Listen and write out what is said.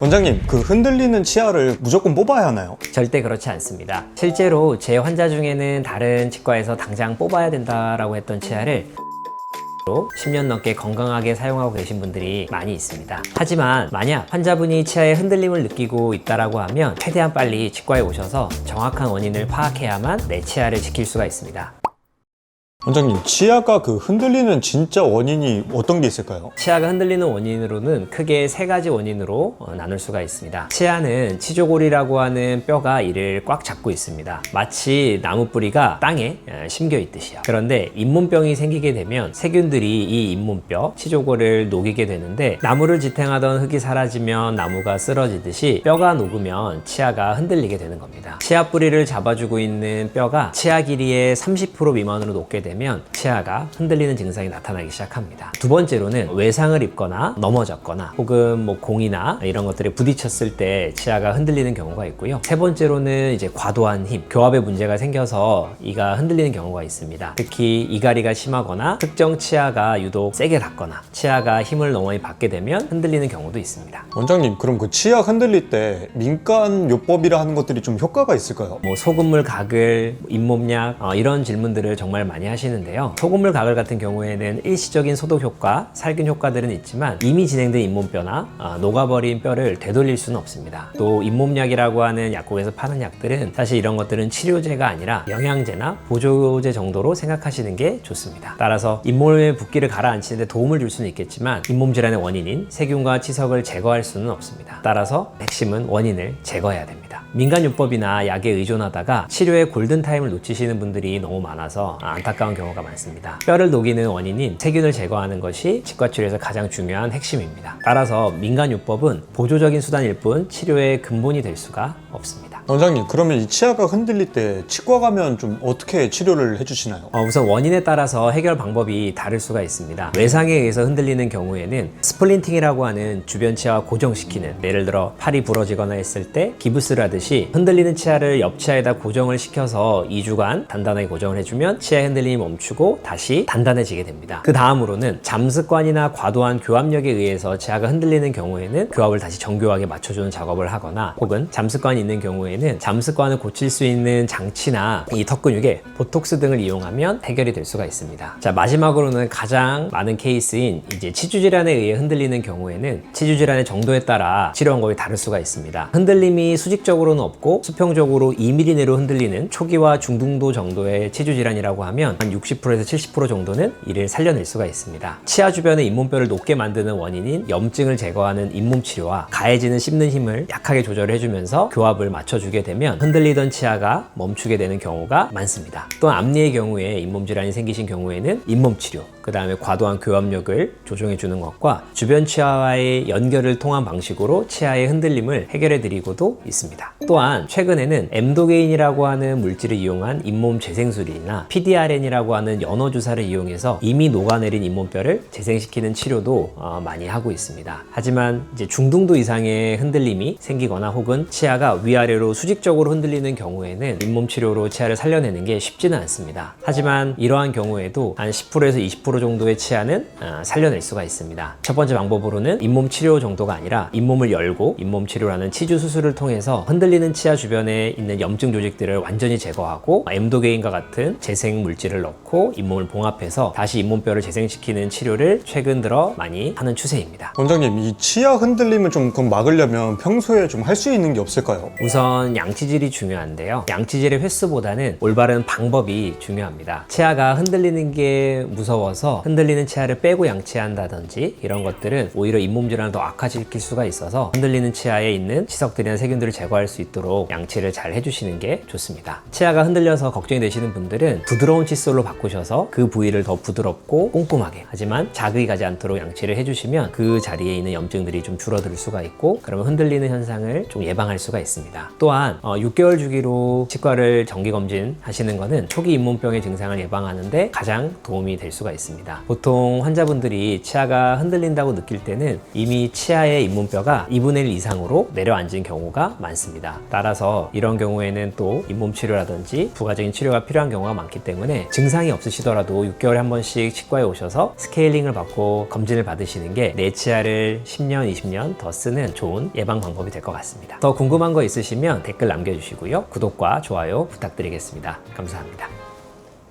원장님, 그 흔들리는 치아를 무조건 뽑아야 하나요? 절대 그렇지 않습니다. 실제로 제 환자 중에는 다른 치과에서 당장 뽑아야 된다라고 했던 치아를 10년 넘게 건강하게 사용하고 계신 분들이 많이 있습니다. 하지만 만약 환자분이 치아에 흔들림을 느끼고 있다고 하면 최대한 빨리 치과에 오셔서 정확한 원인을 파악해야만 내 치아를 지킬 수가 있습니다. 원장님, 치아가 그 흔들리는 진짜 원인이 어떤 게 있을까요? 치아가 흔들리는 원인으로는 크게 세 가지 원인으로 나눌 수가 있습니다. 치아는 치조골이라고 하는 뼈가 이를 꽉 잡고 있습니다. 마치 나무 뿌리가 땅에 심겨 있듯이요. 그런데 잇몸병이 생기게 되면 세균들이 이 잇몸뼈, 치조골을 녹이게 되는데, 나무를 지탱하던 흙이 사라지면 나무가 쓰러지듯이 뼈가 녹으면 치아가 흔들리게 되는 겁니다. 치아 뿌리를 잡아주고 있는 뼈가 치아 길이의 30% 미만으로 녹게 되면 치아가 흔들리는 증상이 나타나기 시작합니다. 두 번째로는 외상을 입거나 넘어졌거나 혹은 공이나 이런 것들에 부딪혔을 때 치아가 흔들리는 경우가 있고요. 세 번째로는 이제 과도한 힘, 교합에 문제가 생겨서 이가 흔들리는 경우가 있습니다. 특히 이갈이가 심하거나 특정 치아가 유독 세게 닿거나 치아가 힘을 너무 많이 받게 되면 흔들리는 경우도 있습니다. 원장님, 그럼 그 치아 흔들릴 때 민간요법이라 하는 것들이 좀 효과가 있을까요? 소금물 가글, 잇몸약 이런 질문들을 정말 많이 하시는데요. 소금물 가글 같은 경우에는 일시적인 소독 효과, 살균 효과들은 있지만 이미 진행된 잇몸뼈나 녹아버린 뼈를 되돌릴 수는 없습니다. 또 잇몸약이라고 하는 약국에서 파는 약들은 사실 이런 것들은 치료제가 아니라 영양제나 보조제 정도로 생각하시는 게 좋습니다. 따라서 잇몸의 붓기를 가라앉히는 데 도움을 줄 수는 있겠지만 잇몸 질환의 원인인 세균과 치석을 제거할 수는 없습니다. 따라서 핵심은 원인을 제거해야 됩니다. 민간요법이나 약에 의존하다가 치료의 골든타임을 놓치시는 분들이 너무 많아서 안타까운 경우가 많습니다. 뼈를 녹이는 원인인 세균을 제거하는 것이 치과치료에서 가장 중요한 핵심입니다. 따라서 민간요법은 보조적인 수단일 뿐 치료의 근본이 될 수가 없습니다. 원장님, 그러면 이 치아가 흔들릴 때 치과 가면 좀 어떻게 치료를 해주시나요? 우선 원인에 따라서 해결 방법이 다를 수가 있습니다. 외상에 의해서 흔들리는 경우에는 스플린팅이라고 하는 주변 치아와 고정시키는, 예를 들어 팔이 부러지거나 했을 때 기부스를 하듯이 흔들리는 치아를 옆 치아에다 고정을 시켜서 2주간 단단하게 고정을 해주면 치아의 흔들림이 멈추고 다시 단단해지게 됩니다. 그 다음으로는 잠습관이나 과도한 교합력에 의해서 치아가 흔들리는 경우에는 교합을 다시 정교하게 맞춰주는 작업을 하거나, 혹은 잠습관이 있는 경우에는 잠습관을 고칠 수 있는 장치나 이 턱 근육에 보톡스 등을 이용하면 해결이 될 수가 있습니다. 자, 마지막으로는 가장 많은 케이스인 이제 치주 질환에 의해 흔들리는 경우에는 치주 질환의 정도에 따라 치료 방법이 다를 수가 있습니다. 흔들림이 수직적으로는 없고 수평적으로 2mm 내로 흔들리는 초기와 중등도 정도의 치주 질환이라고 하면 한 60%에서 70% 정도는 이를 살려낼 수가 있습니다. 치아 주변의 잇몸뼈를 높게 만드는 원인인 염증을 제거하는 잇몸 치료와 가해지는 씹는 힘을 약하게 조절을 해주면서 교합을 맞춰주게 되면 흔들리던 치아가 멈추게 되는 경우가 많습니다. 또한 앞니의 경우에 잇몸 질환이 생기신 경우에는 잇몸 치료, 그 다음에 과도한 교합력을 조정해 주는 것과 주변 치아와의 연결을 통한 방식으로 치아의 흔들림을 해결해 드리고도 있습니다. 또한 최근에는 엠도게인이라고 하는 물질을 이용한 잇몸 재생술이나 PDRN이라고 하는 연어 주사를 이용해서 이미 녹아내린 잇몸뼈를 재생시키는 치료도 많이 하고 있습니다. 하지만 이제 중등도 이상의 흔들림이 생기거나 혹은 치아가 위아래로 수직적으로 흔들리는 경우에는 잇몸 치료로 치아를 살려내는 게 쉽지는 않습니다. 하지만 이러한 경우에도 한 10%에서 20% 정도의 치아는 살려낼 수가 있습니다. 첫 번째 방법으로는 잇몸 치료 정도가 아니라 잇몸을 열고 잇몸 치료라는 치주 수술을 통해서 흔들리는 치아 주변에 있는 염증 조직들을 완전히 제거하고 엠도게인과 같은 재생 물질을 넣고 잇몸을 봉합해서 다시 잇몸뼈를 재생시키는 치료를 최근 들어 많이 하는 추세입니다. 원장님, 이 치아 흔들림을 좀 막으려면 평소에 좀 할 수 있는 게 없을까요? 우선 양치질이 중요한데요. 양치질의 횟수보다는 올바른 방법이 중요합니다. 치아가 흔들리는 게 무서워서 흔들리는 치아를 빼고 양치한다든지 이런 것들은 오히려 잇몸 질환을 더 악화시킬 수가 있어서 흔들리는 치아에 있는 치석들이나 세균들을 제거할 수 있도록 양치를 잘 해주시는 게 좋습니다. 치아가 흔들려서 걱정이 되시는 분들은 부드러운 칫솔로 바꾸셔서 그 부위를 더 부드럽고 꼼꼼하게, 하지만 자극이 가지 않도록 양치를 해주시면 그 자리에 있는 염증들이 좀 줄어들 수가 있고, 그러면 흔들리는 현상을 좀 예방할 수가 있습니다. 또한 6개월 주기로 치과를 정기검진 하시는 것은 초기 잇몸병의 증상을 예방하는데 가장 도움이 될 수가 있습니다. 있습니다. 보통 환자분들이 치아가 흔들린다고 느낄 때는 이미 치아의 잇몸뼈가 2분의 1 이상으로 내려앉은 경우가 많습니다. 따라서 이런 경우에는 또 잇몸 치료라든지 부가적인 치료가 필요한 경우가 많기 때문에 증상이 없으시더라도 6개월에 한 번씩 치과에 오셔서 스케일링을 받고 검진을 받으시는 게 내 치아를 10년, 20년 더 쓰는 좋은 예방 방법이 될 것 같습니다. 더 궁금한 거 있으시면 댓글 남겨주시고요. 구독과 좋아요 부탁드리겠습니다. 감사합니다.